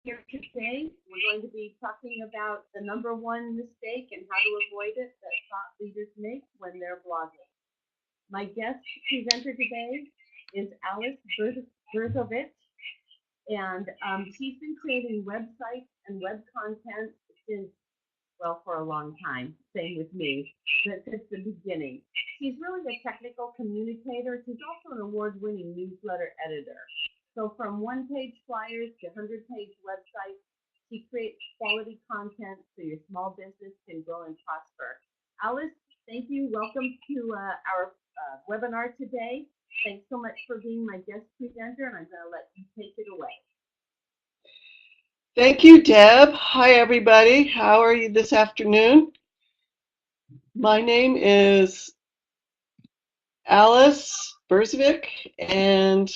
Here today, we're going to be talking about the number one mistake and how to avoid it that thought leaders make when they're blogging. My guest presenter today is Alice Brzovic, and she's been creating websites and web content since, well, for a long time. Same with me, but since the beginning. She's really a technical communicator. She's also an award-winning newsletter editor. So from one-page flyers to 100-page websites, she creates quality content so your small business can grow and prosper. Alice, thank you. Welcome to our webinar today. Thanks so much for being my guest presenter, and I'm going to let you take it away. Thank you, Deb. Hi, everybody. How are you this afternoon? My name is Alice Brzovic, and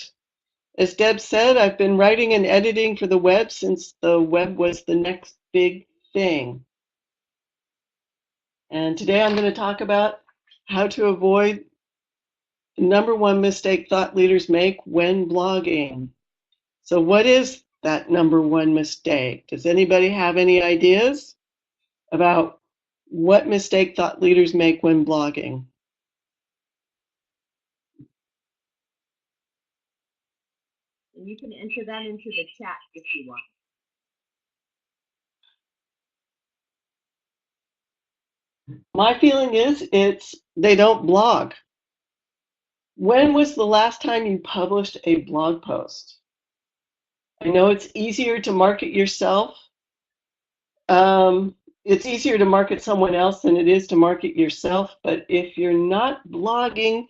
as Deb said, I've been writing and editing for the web since the web was the next big thing. And today I'm going to talk about how to avoid the number one mistake thought leaders make when blogging. So what is that number one mistake? Does anybody have any ideas about what mistake thought leaders make when blogging? And you can enter that into the chat if you want. My feeling is they don't blog. When was the last time you published a blog post? I know it's easier to market yourself. It's easier to market someone else than it is to market yourself, but if you're not blogging,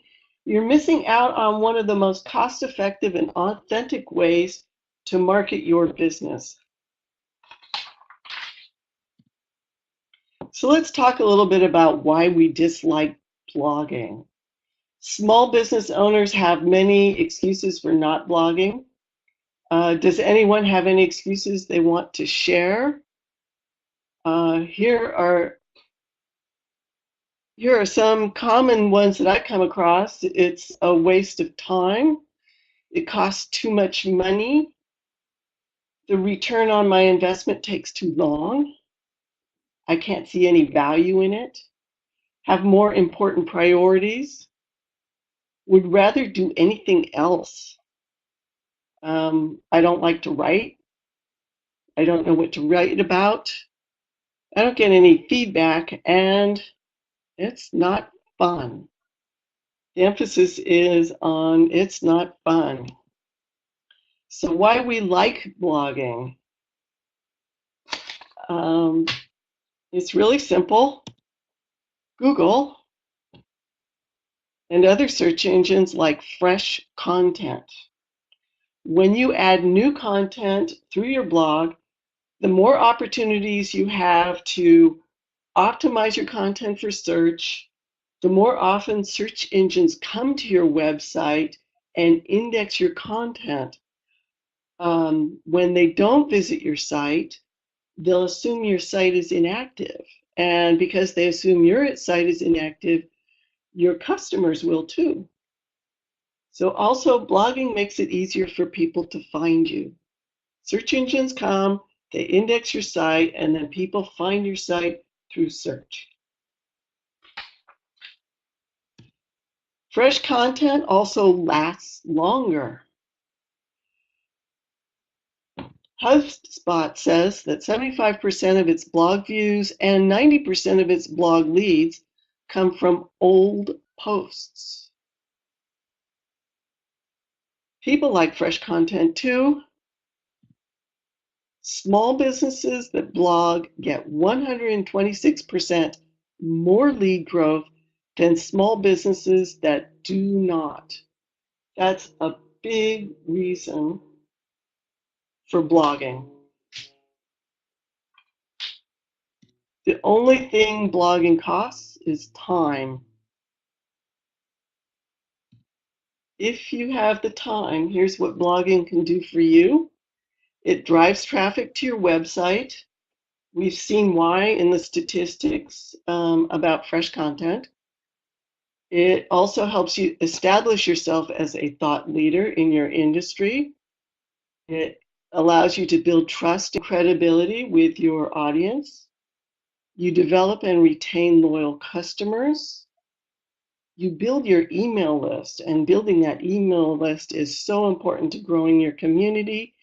you're missing out on one of the most cost-effective and authentic ways to market your business. So let's talk a little bit about why we dislike blogging. Small business owners have many excuses for not blogging. Does anyone have any excuses they want to share? Here are some common ones that I come across. It's a waste of time. It costs too much money. The return on my investment takes too long. I can't see any value in it. Have more important priorities. Would rather do anything else. I don't like to write. I don't know what to write about. I don't get any feedback, and it's not fun. The emphasis is on it's not fun. So why we like blogging? It's really simple. Google and other search engines like fresh content. When you add new content through your blog, the more opportunities you have to optimize your content for search, the more often search engines come to your website and index your content. When they don't visit your site, they'll assume your site is inactive. And because they assume your site is inactive, your customers will too. So also blogging makes it easier for people to find you. Search engines come, they index your site, and then people find your site through search. Fresh content also lasts longer. HubSpot says that 75% of its blog views and 90% of its blog leads come from old posts. People like fresh content too. Small businesses that blog get 126% more lead growth than small businesses that do not. That's a big reason for blogging. The only thing blogging costs is time. If you have the time, here's what blogging can do for you. It drives traffic to your website. We've seen why in the statistics about fresh content. It also helps you establish yourself as a thought leader in your industry. It allows you to build trust and credibility with your audience. You develop and retain loyal customers. You build your email list, and building that email list is so important to growing your community.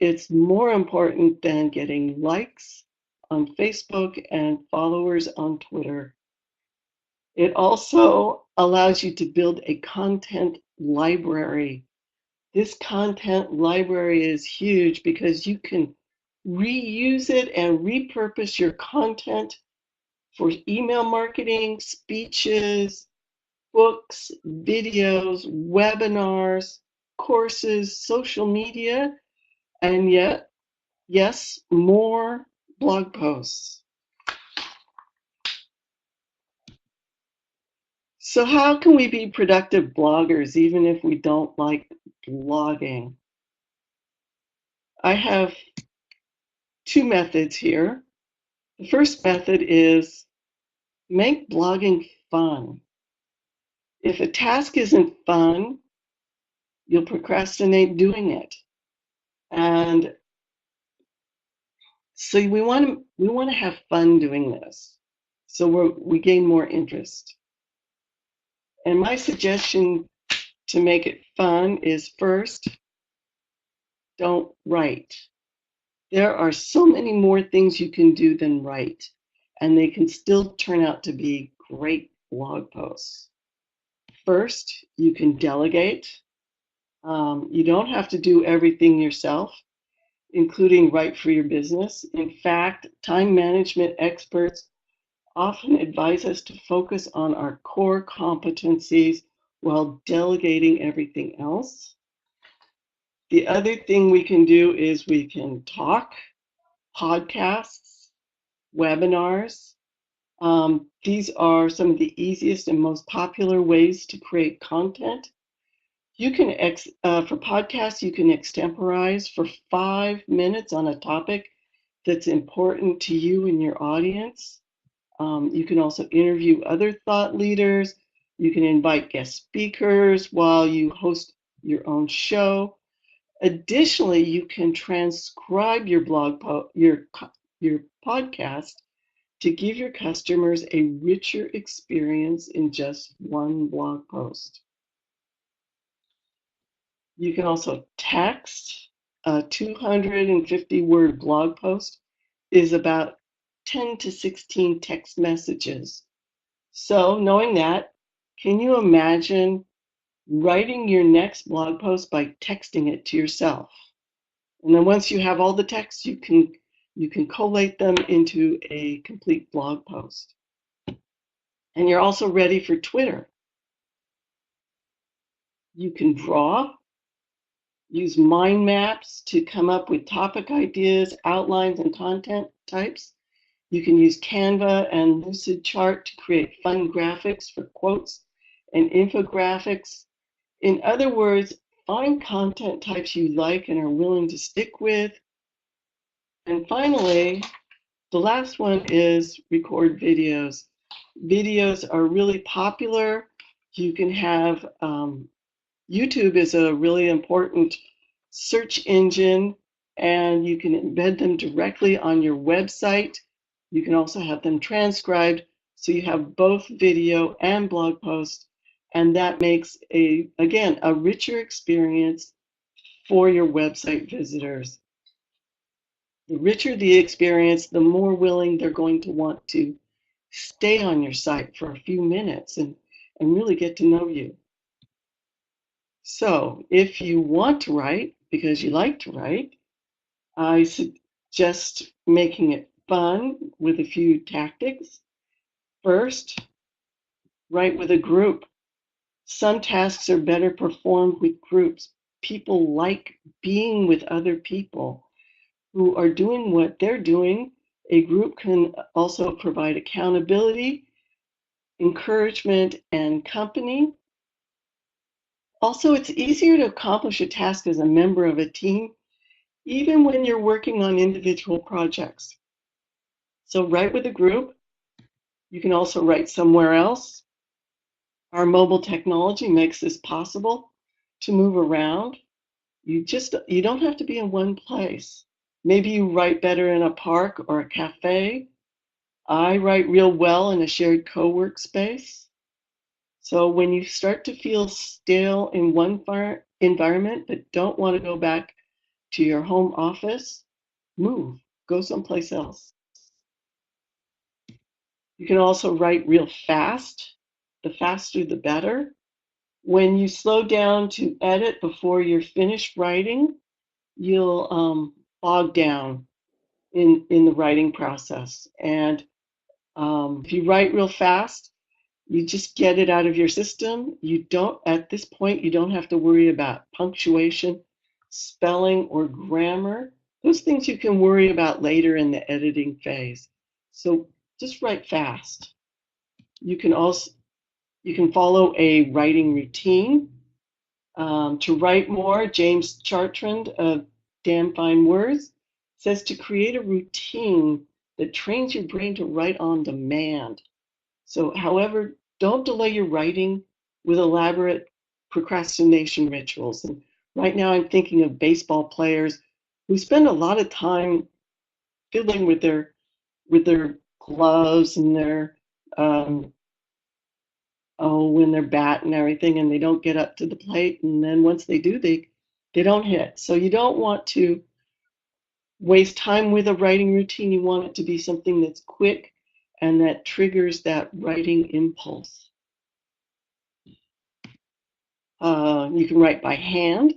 It's more important than getting likes on Facebook and followers on Twitter. It also allows you to build a content library. This content library is huge because you can reuse it and repurpose your content for email marketing, speeches, books, videos, webinars, courses, social media, and yet, yes, more blog posts. So how can we be productive bloggers even if we don't like blogging? I have two methods here. The first method is make blogging fun. If a task isn't fun, you'll procrastinate doing it. And so we want to have fun doing this. So we gain more interest. And my suggestion to make it fun is first, don't write. There are so many more things you can do than write, and they can still turn out to be great blog posts. First, you can delegate. You don't have to do everything yourself, including write for your business. In fact, time management experts often advise us to focus on our core competencies while delegating everything else. The other thing we can do is we can talk, podcasts, webinars. These are some of the easiest and most popular ways to create content. You can, for podcasts, you can extemporize for 5 minutes on a topic that's important to you and your audience. You can also interview other thought leaders. You can invite guest speakers while you host your own show. Additionally, you can transcribe your your podcast to give your customers a richer experience in just one blog post. You can also text. A 250-word blog post is about 10 to 16 text messages. So, knowing that, can you imagine writing your next blog post by texting it to yourself? And then once you have all the text, you can collate them into a complete blog post. And you're also ready for Twitter. You can draw, use mind maps to come up with topic ideas, outlines, and content types. You can use Canva and Lucidchart to create fun graphics for quotes and infographics. In other words, find content types you like and are willing to stick with. And finally, the last one is record videos. Videos are really popular. You can have YouTube is a really important search engine, and you can embed them directly on your website. You can also have them transcribed, so you have both video and blog posts, and that makes again, a richer experience for your website visitors. The richer the experience, the more willing they're going to want to stay on your site for a few minutes and really get to know you. So if you want to write, because you like to write, I suggest making it fun with a few tactics. First, write with a group. Some tasks are better performed with groups. People like being with other people who are doing what they're doing. A group can also provide accountability, encouragement, and company. Also, it's easier to accomplish a task as a member of a team, even when you're working on individual projects. So write with a group. You can also write somewhere else. Our mobile technology makes this possible to move around. You don't have to be in one place. Maybe you write better in a park or a cafe. I write real well in a shared co-work space. So when you start to feel stale in one environment but don't want to go back to your home office, move, go someplace else. You can also write real fast. The faster, the better. When you slow down to edit before you're finished writing, you'll bog down in the writing process. And if you write real fast, you just get it out of your system. You don't, at this point, you don't have to worry about punctuation, spelling, or grammar. Those things you can worry about later in the editing phase. So just write fast. You can also you can follow a writing routine. To write more, James Chartrand of Damn Fine Words says to create a routine that trains your brain to write on demand. So, however, don't delay your writing with elaborate procrastination rituals. And right now, I'm thinking of baseball players who spend a lot of time fiddling with their gloves and their when their bat and everything, and they don't get up to the plate. And then once they do, they don't hit. So you don't want to waste time with a writing routine. You want it to be something that's quick and that triggers that writing impulse. You can write by hand.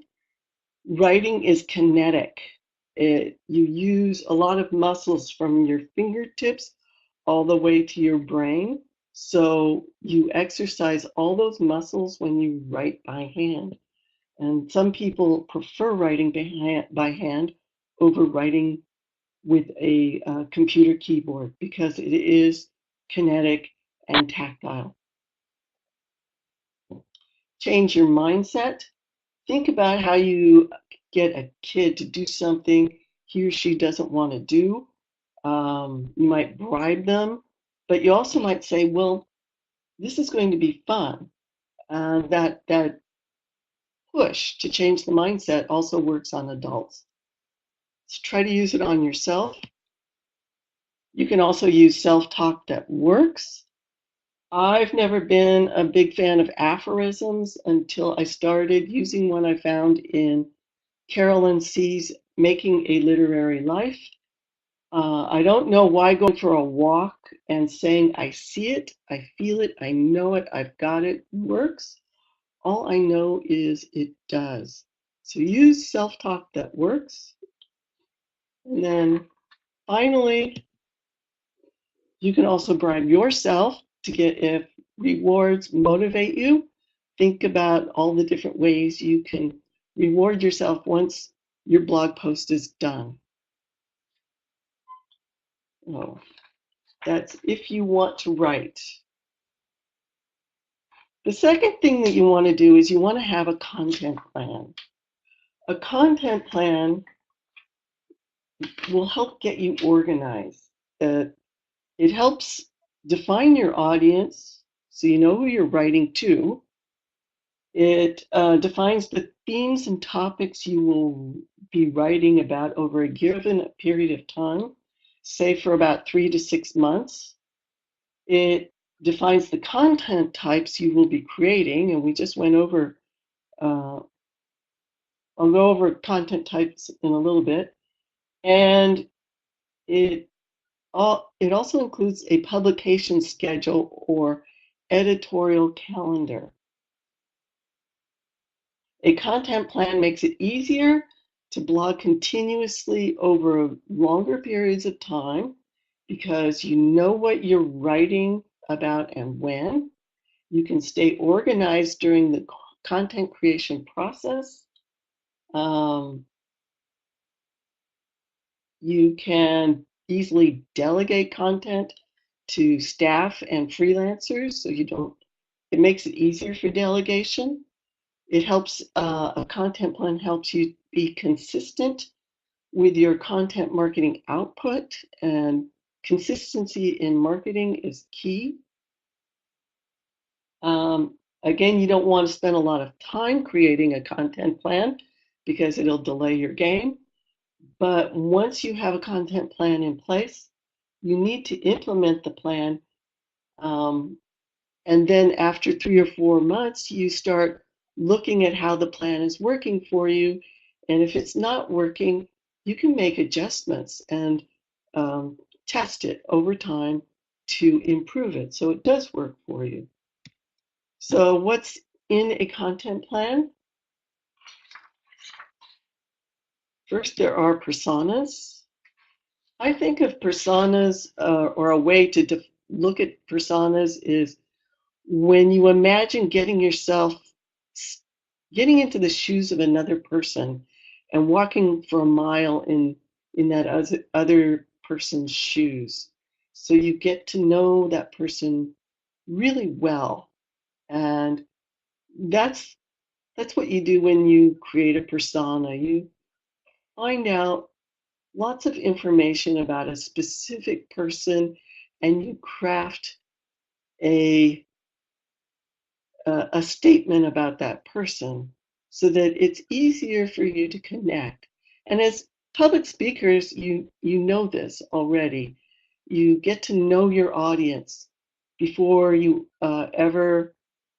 Writing is kinetic. You use a lot of muscles from your fingertips all the way to your brain. So you exercise all those muscles when you write by hand. And some people prefer writing by hand over writing with a computer keyboard because it is kinetic and tactile. Change your mindset. Think about how you get a kid to do something he or she doesn't want to do. You might bribe them, but you also might say, well, this is going to be fun. That push to change the mindset also works on adults. So try to use it on yourself. You can also use self-talk that works. I've never been a big fan of aphorisms until I started using one I found in Carolyn C's Making a Literary Life. I don't know why going for a walk and saying, I see it, I feel it, I know it, I've got it, works. All I know is it does. So use self-talk that works. And then finally, you can also bribe yourself to get if rewards motivate you. Think about all the different ways you can reward yourself once your blog post is done. Oh, that's if you want to write. The second thing that you want to do is you want to have a content plan. A content plan will help get you organized. It helps define your audience so you know who you're writing to. It defines the themes and topics you will be writing about over a given period of time, say for about 3 to 6 months. It defines the content types you will be creating, and we just went over, I'll go over content types in a little bit. And it, it also includes a publication schedule or editorial calendar. A content plan makes it easier to blog continuously over longer periods of time because you know what you're writing about and when. You can stay organized during the content creation process. You can easily delegate content to staff and freelancers, so it makes it easier for delegation. It helps, a content plan helps you be consistent with your content marketing output, and consistency in marketing is key. Again, you don't want to spend a lot of time creating a content plan because it'll delay your game. But once you have a content plan in place, you need to implement the plan. Um, and then after 3 or 4 months, you start looking at how the plan is working for you. And if it's not working, you can make adjustments and um, test it over time to improve it so it does work for you. So, what's in a content plan? First, there are personas. I think of personas, or a way to look at personas is when you imagine getting into the shoes of another person and walking for a mile in that other person's shoes. So you get to know that person really well. And that's that's what you do when you create a persona. You find out lots of information about a specific person and you craft a a statement about that person so that it's easier for you to connect. And as public speakers, you know this already. You get to know your audience before you ever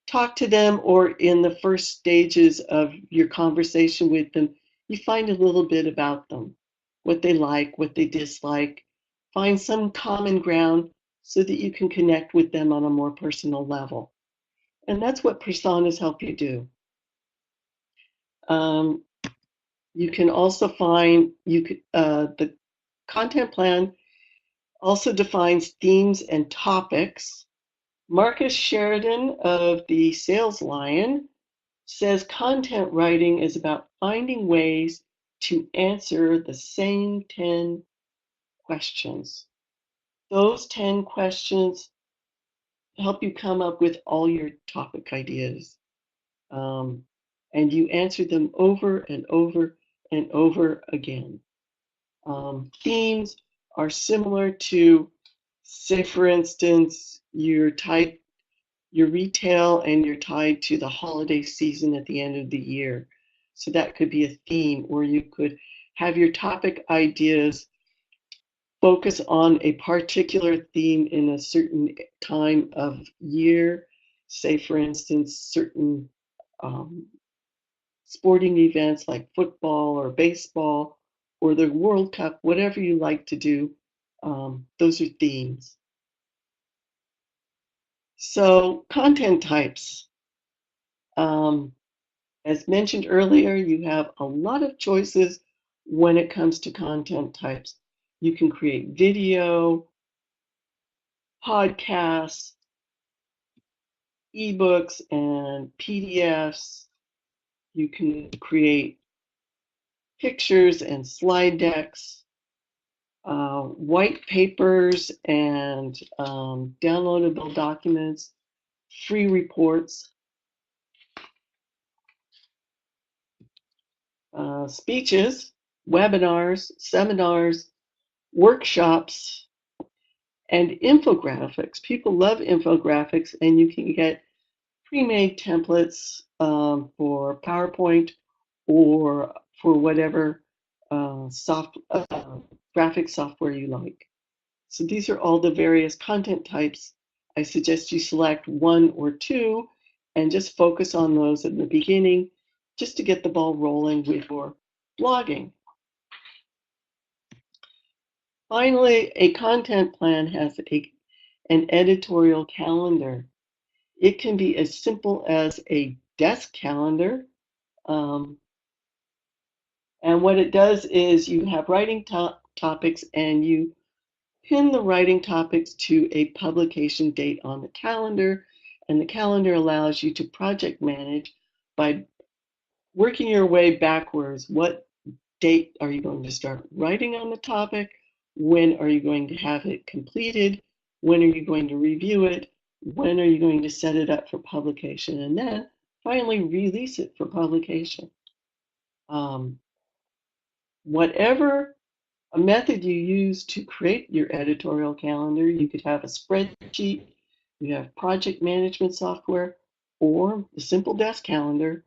talk to them, or in the first stages of your conversation with them, you find a little bit about them, what they like, what they dislike, find some common ground so that you can connect with them on a more personal level. And that's what personas help you do. Um, you can also find the content plan also defines themes and topics. Marcus Sheridan of the Sales Lion says content writing is about finding ways to answer the same 10 questions. Those 10 questions help you come up with all your topic ideas. Um, and you answer them over and over and over again. Themes are similar to, say, for instance, your retail and you're tied to the holiday season at the end of the year. So that could be a theme, or you could have your topic ideas focus on a particular theme in a certain time of year. Say, for instance, certain um, sporting events like football or baseball or the World Cup, whatever you like to do, those are themes. So, content types. Um, as mentioned earlier, you have a lot of choices when it comes to content types. You can create video, podcasts, ebooks, and PDFs. You can create pictures and slide decks, white papers and downloadable documents, free reports, speeches, webinars, seminars, workshops, and infographics. People love infographics, and you can get pre-made templates for PowerPoint or for whatever graphic software you like. So these are all the various content types. I suggest you select one or two and just focus on those in the beginning just to get the ball rolling with your blogging. Finally, a content plan has an editorial calendar. It can be as simple as a desk calendar. Um, and what it does is you have writing topics and you pin the writing topics to a publication date on the calendar, and the calendar allows you to project manage by working your way backwards. What date are you going to start writing on the topic? When are you going to have it completed? When are you going to review it? When are you going to set it up for publication? And then finally release it for publication. Um, whatever a method you use to create your editorial calendar, you could have a spreadsheet, you have project management software, or a simple desk calendar.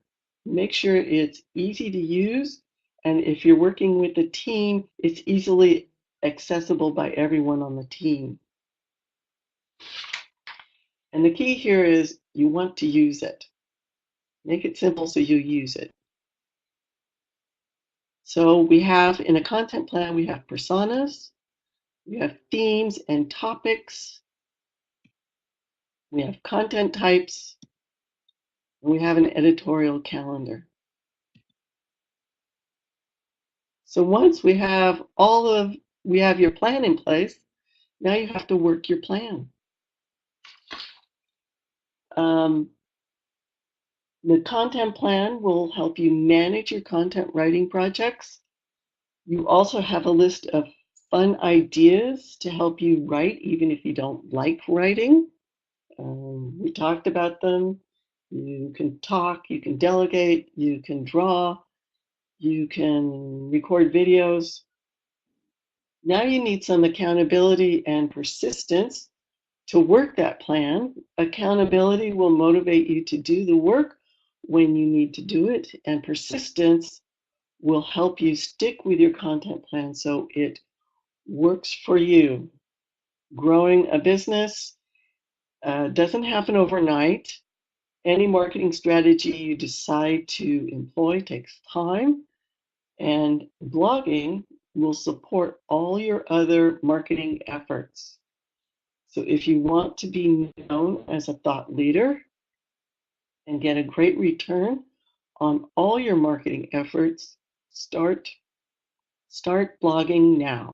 Make sure it's easy to use, and if you're working with a team, it's easily accessible by everyone on the team. And the key here is you want to use it. Make it simple so you use it. So we have in a content plan, we have personas, we have themes and topics, we have content types, and we have an editorial calendar. So once we have your plan in place, now you have to work your plan. Um, the content plan will help you manage your content writing projects. You also have a list of fun ideas to help you write, even if you don't like writing. We talked about them. You can talk, you can delegate, you can draw, you can record videos. Now you need some accountability and persistence to work that plan. Accountability will motivate you to do the work when you need to do it, and persistence will help you stick with your content plan so it works for you. Growing a business doesn't happen overnight. Any marketing strategy you decide to employ takes time, and blogging will support all your other marketing efforts. So if you want to be known as a thought leader and get a great return on all your marketing efforts, start blogging now.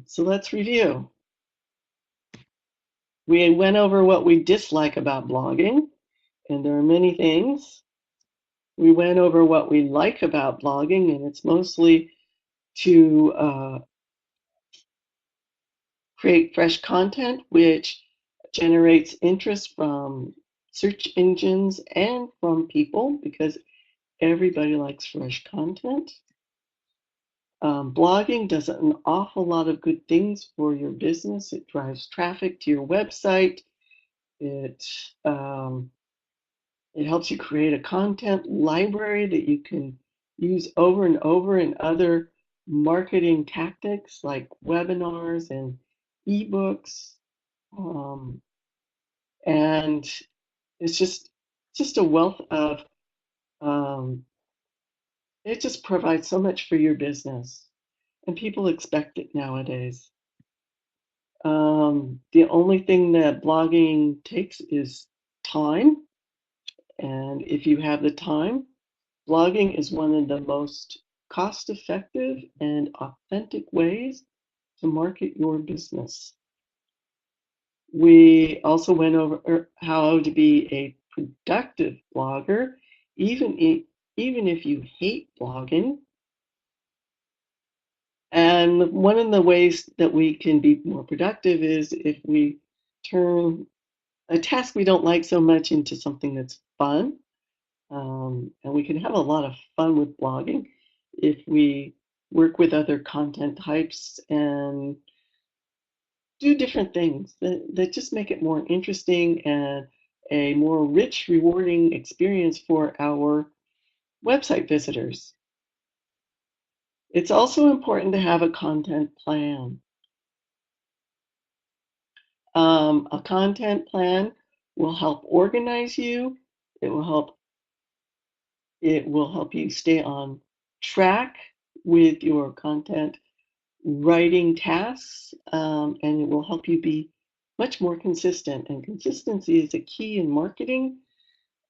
So let's review. We went over what we dislike about blogging, and there are many things. We went over what we like about blogging, and it's mostly to create fresh content, which generates interest from search engines and from people because everybody likes fresh content. Blogging does an awful lot of good things for your business. It drives traffic to your website. It um, it helps you create a content library that you can use over and over in other marketing tactics like webinars and ebooks. Um, and it's just a wealth of um, it just provides so much for your business, and people expect it nowadays. The only thing that blogging takes is time, and if you have the time, blogging is one of the most cost-effective and authentic ways to market your business. We also went over how to be a productive blogger, even if you hate blogging. And one of the ways that we can be more productive is if we turn a task we don't like so much into something that's fun. And we can have a lot of fun with blogging if we work with other content types and do different things that just make it more interesting and a more rich, rewarding experience for our website visitors. It's also important to have a content plan. A content plan will help organize you. It will help you stay on track with your content writing tasks, and it will help you be much more consistent. And consistency is a key in marketing.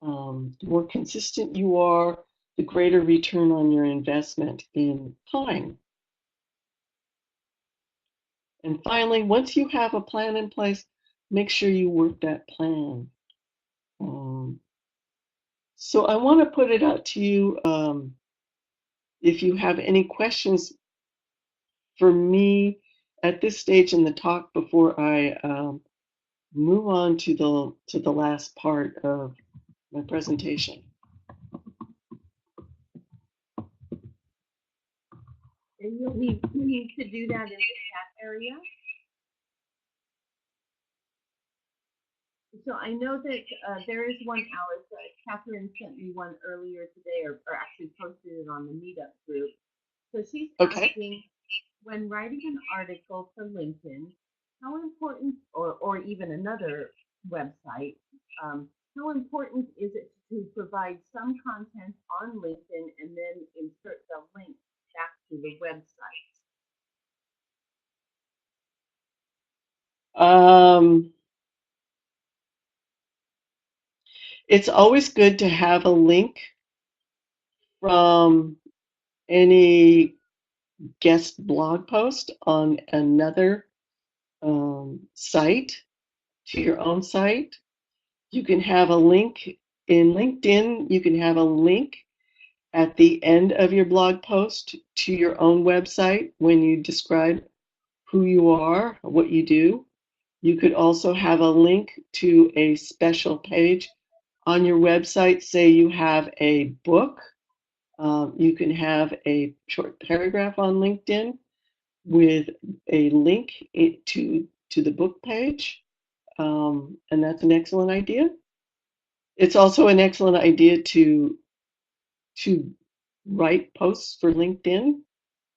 The more consistent you are, the greater return on your investment in time. And finally, once you have a plan in place, make sure you work that plan. Um, so I want to put it out to you if you have any questions for me at this stage in the talk before I move on to the last part of my presentation. And you'll need to do that in the chat area. So I know that there is one, Alice. Catherine sent me one earlier today, or actually posted it on the Meetup group. So she's Okay. asking, when writing an article for LinkedIn, how important, or even another website, how important is it to provide some content on LinkedIn and then insert the link back to the website? Um, it's always good to have a link from any guest blog post on another site to your own site. You can have a link in LinkedIn, you can have a link at the end of your blog post to your own website when you describe who you are, what you do. You could also have a link to a special page on your website. Say you have a book, you can have a short paragraph on LinkedIn with a link to the book page, and that's an excellent idea. It's also an excellent idea to write posts for LinkedIn,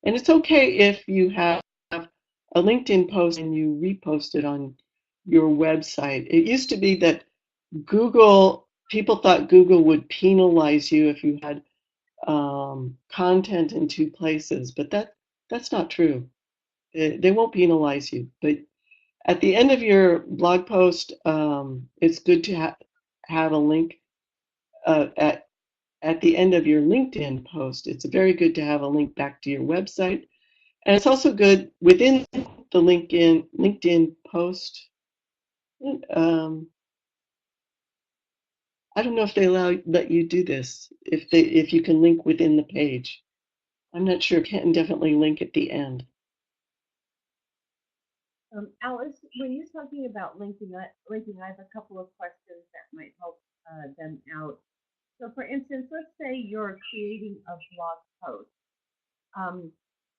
and it's okay if you have a LinkedIn post and you repost it on your website. It used to be that people thought Google would penalize you if you had content in two places, but that's not true. They won't penalize you, but at the end of your blog post, it's good to have a link uh, at at the end of your LinkedIn post. It's very good to have a link back to your website, and it's also good within the LinkedIn post. Um, I don't know if they let you do this if you can link within the page. I'm not sure. Can definitely link at the end. Alice, when you're talking about linking, I have a couple of questions that might help them out. So, for instance, let's say you're creating a blog post, um,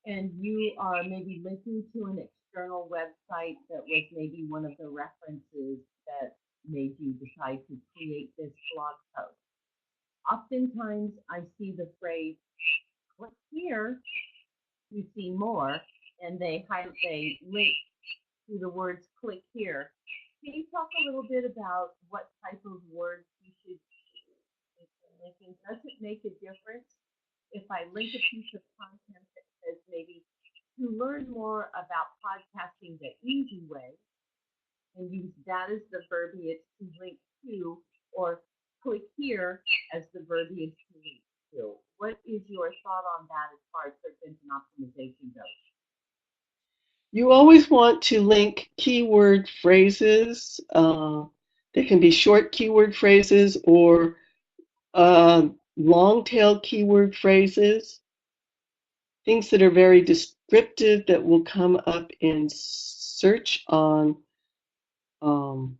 and you are maybe linking to an external website that was maybe one of the references that made you decide to create this blog post. Oftentimes, I see the phrase "click here to see more," and they link to the words "click here." Can you talk a little bit about what type of words you should linking? Does it make a difference if I link a piece of content that says maybe to learn more about podcasting the easy way and use that as the verbiage to link to, or click here as the verbiage to link to? What is your thought on that as far as search engine optimization goes? You always want to link keyword phrases. They can be short keyword phrases or long tail keyword phrases, things that are very descriptive that will come up in search um, on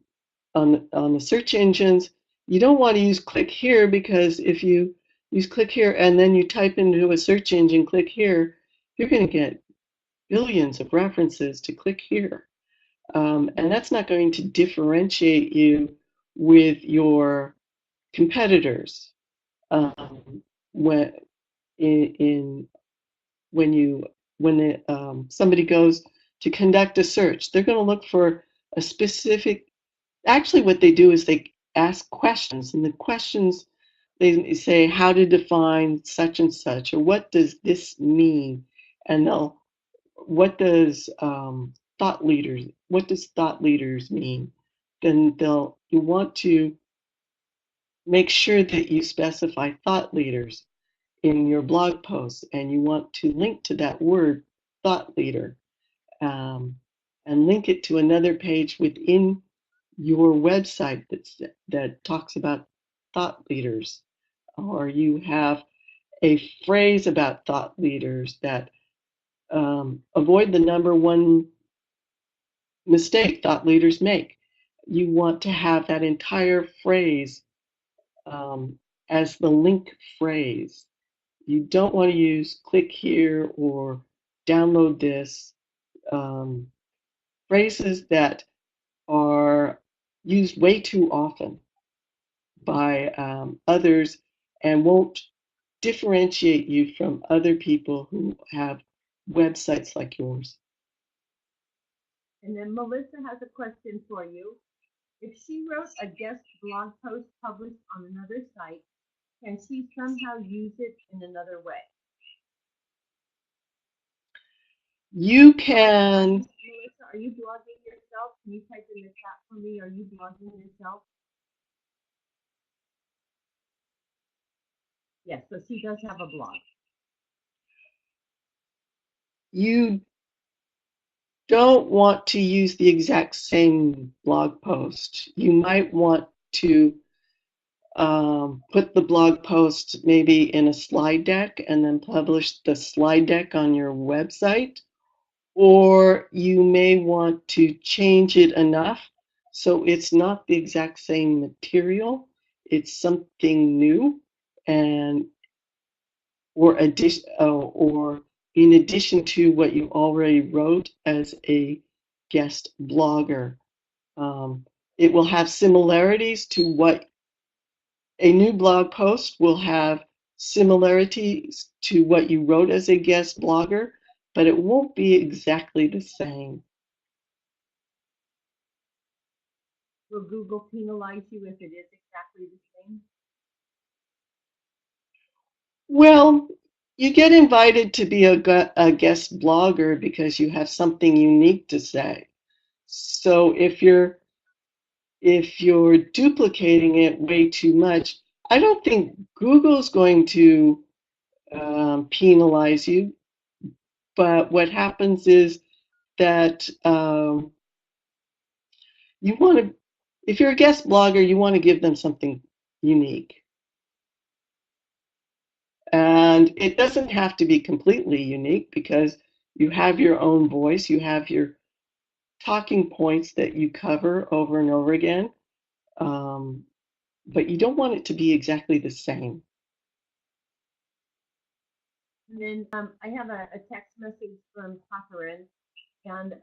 the search engines. You don't want to use click here because if you use click here and then you type into a search engine click here, you're going to get billions of references to click here. And that's not going to differentiate you with your competitors. When in when you when somebody goes to conduct a search, they're going to look for a specific. Actually, what they do is they ask questions, and the questions they say how to define such and such, or what does this mean, and they'll what does what does thought leaders mean? Then you want to make sure that you specify thought leaders in your blog posts, and you want to link to that word thought leader, um, and link it to another page within your website that talks about thought leaders, or you have a phrase about thought leaders that avoid the number one mistake thought leaders make. You want to have that entire phrase um, as the link phrase. You don't want to use click here or download this. Phrases that are used way too often by others and won't differentiate you from other people who have websites like yours. And then Melissa has a question for you. If she wrote a guest blog post published on another site, can she somehow use it in another way? You can, Melissa, are you blogging yourself? Can you type in the chat for me? Are you blogging yourself? Yes, so she does have a blog. you don't want to use the exact same blog post. You might want to put the blog post maybe in a slide deck and then publish the slide deck on your website. Or you may want to change it enough so it's not the exact same material, it's something new, and or in addition to what you already wrote as a guest blogger. Um, it will have similarities to what a new blog post will have similarities to what you wrote as a guest blogger, but it won't be exactly the same. Will Google penalize you if it is exactly the same? Well, you get invited to be a guest blogger because you have something unique to say. So if you're duplicating it way too much, I don't think Google's going to penalize you. But what happens is that you want to, if you're a guest blogger, you want to give them something unique. And it doesn't have to be completely unique because you have your own voice, you have your talking points that you cover over and over again, um, but you don't want it to be exactly the same. And then I have a text message from Catherine, and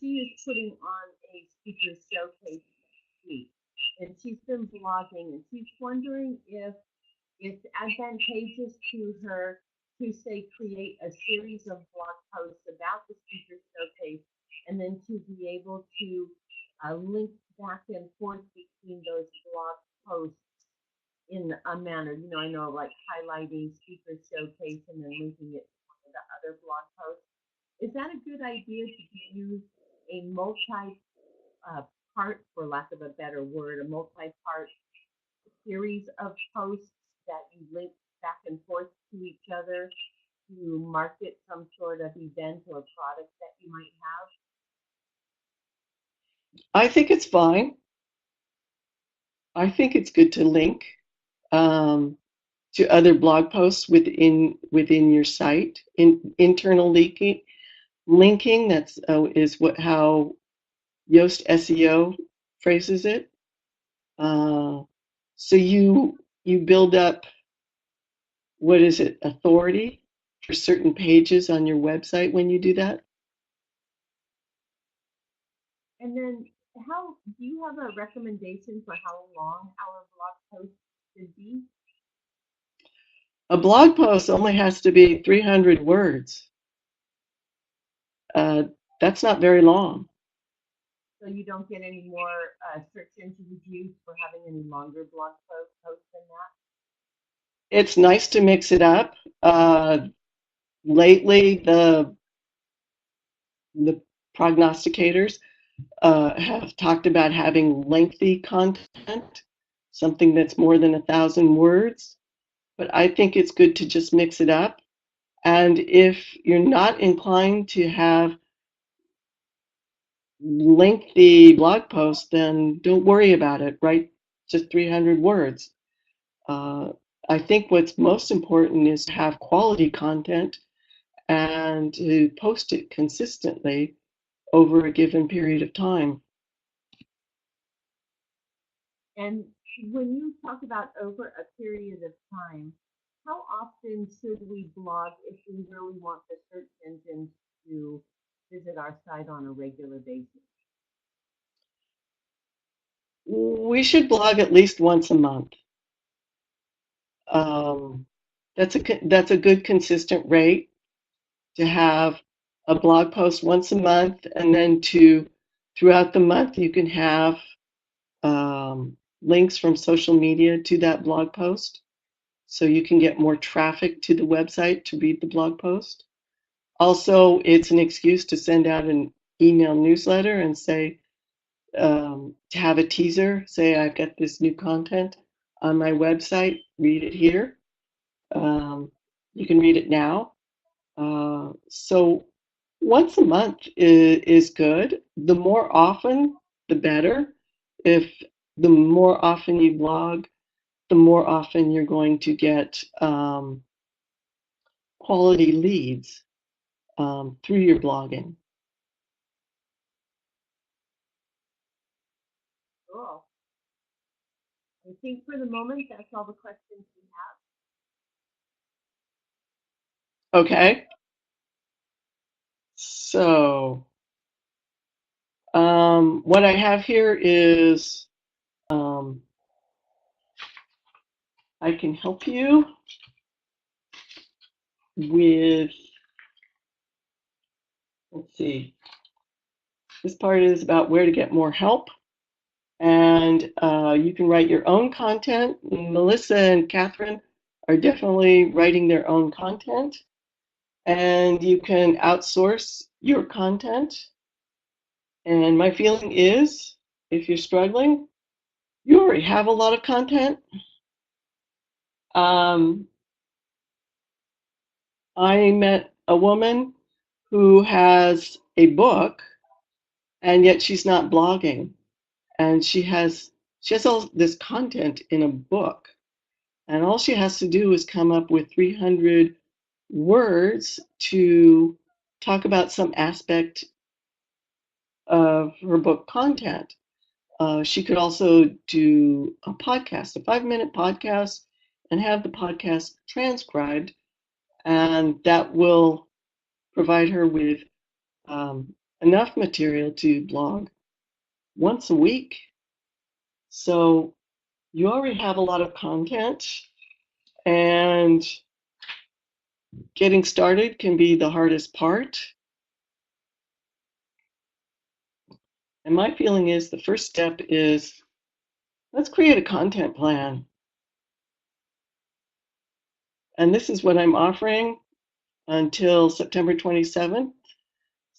she is putting on a speaker showcase next week, and she's been blogging, and she's wondering if it's advantageous to her to say create a series of blog posts about the speaker showcase, and then to be able to link back and forth between those blog posts in a manner, I know, like highlighting speaker showcase and then linking it to one of the other blog posts. Is that a good idea to use a multi part, for lack of a better word, a multi part series of posts that you link back and forth to each other to market some sort of event or product that you might have? I think it's fine. I think it's good to link um, to other blog posts within your site. Internal linking, that's is what how Yoast SEO phrases it. Uh, so you build up, what is it, authority for certain pages on your website when you do that. And then, how do you have a recommendation for how long our blog post should be? A blog post only has to be 300 words. Uh, that's not very long. So you don't get any more search engine reviews for having any longer blog posts than that? It's nice to mix it up. Lately, the prognosticators have talked about having lengthy content, something that's more than 1,000 words. But I think it's good to just mix it up. And if you're not inclined to have lengthy blog posts, then don't worry about it. Write just 300 words. Uh, I think what's most important is to have quality content and to post it consistently over a given period of time. And when you talk about over a period of time, how often should we blog if we really want the search engines to visit our site on a regular basis? We should blog at least once a month. Um, that's a good consistent rate to have a blog post once a month, and then throughout the month you can have links from social media to that blog post, so you can get more traffic to the website to read the blog post. Also, it's an excuse to send out an email newsletter and say, to have a teaser, say, I've got this new content on my website, read it here. You can read it now. So once a month is good. The more often, the better. If the more often you blog, the more often you're going to get quality leads through your blogging. Cool. I think for the moment, that's all the questions we have. Okay. So what I have here is I can help you with, let's see, this part is about where to get more help. And you can write your own content. Melissa and Catherine are definitely writing their own content. And you can outsource your content. And my feeling is, if you're struggling, you already have a lot of content. I met a woman who has a book, and yet she's not blogging. And she has all this content in a book. And all she has to do is come up with 300 words to talk about some aspect of her book content. She could also do a podcast, a 5-minute podcast, and have the podcast transcribed, and that will provide her with enough material to blog once a week. So you already have a lot of content, and getting started can be the hardest part. And my feeling is the first step is, let's create a content plan. And this is what I'm offering until September 27th.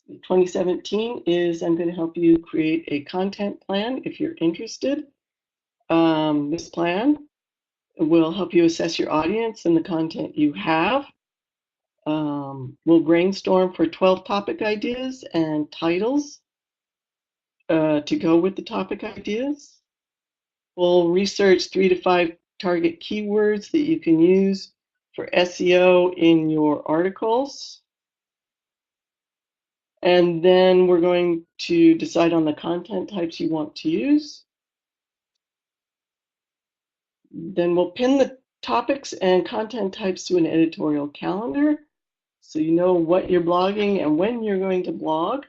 2017 is I'm going to help you create a content plan if you're interested. This plan will help you assess your audience and the content you have. We'll brainstorm for 12 topic ideas and titles to go with the topic ideas. We'll research 3 to 5 target keywords that you can use for SEO in your articles. And then we're going to decide on the content types you want to use. Then we'll pin the topics and content types to an editorial calendar so you know what you're blogging and when you're going to blog.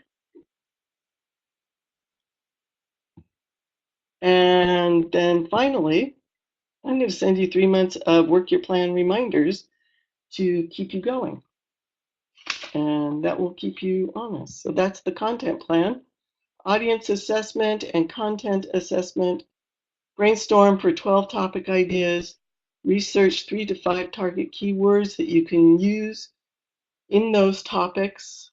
And then finally, I'm going to send you 3 months of work your plan reminders to keep you going. And that will keep you honest. So that's the content plan. Audience assessment and content assessment. Brainstorm for 12 topic ideas. Research 3 to 5 target keywords that you can use in those topics.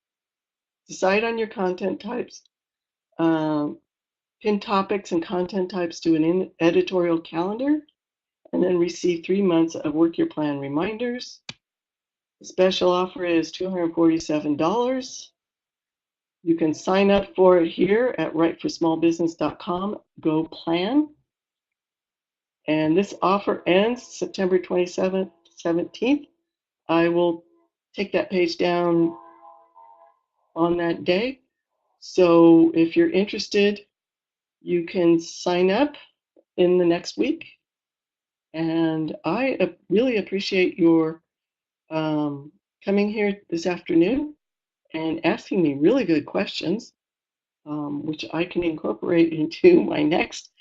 Decide on your content types. Pin topics and content types to an editorial calendar. And then receive 3 months of work your plan reminders. The special offer is $247. You can sign up for it here at writeforsmallbusiness.com. Go plan. And this offer ends September 27th, 17th. I will take that page down on that day. So if you're interested, you can sign up in the next week. And I really appreciate your coming here this afternoon and asking me really good questions, which I can incorporate into my next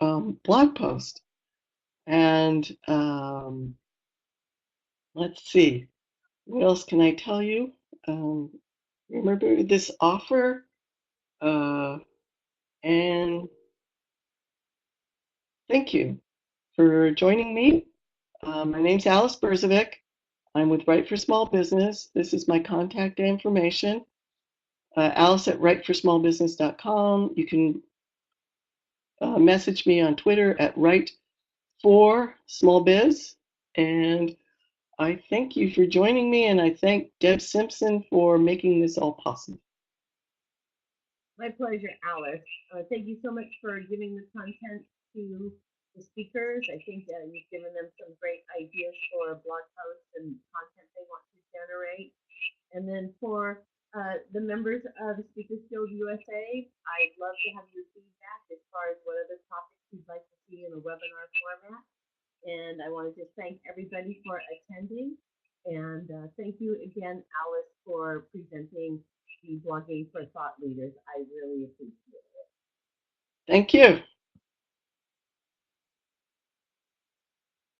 blog post. And let's see, what else can I tell you? Remember this offer, and thank you for joining me. My name's Alice Brzovic. I'm with Write for Small Business. This is my contact information. Alice at writeforsmallbusiness.com. You can message me on Twitter at Write for Small Biz. And I thank you for joining me, and I thank Deb Simpson for making this all possible. My pleasure, Alice. Thank you so much for giving the content to the speakers. I think you've given them some great ideas for blog posts and content they want to generate. And then for the members of the Speakers Guild USA, I'd love to have your feedback as far as what other topics you'd like to see in a webinar format. And I want to just thank everybody for attending. And thank you again, Alice, for presenting the Blogging for Thought Leaders. I really appreciate it. Thank you.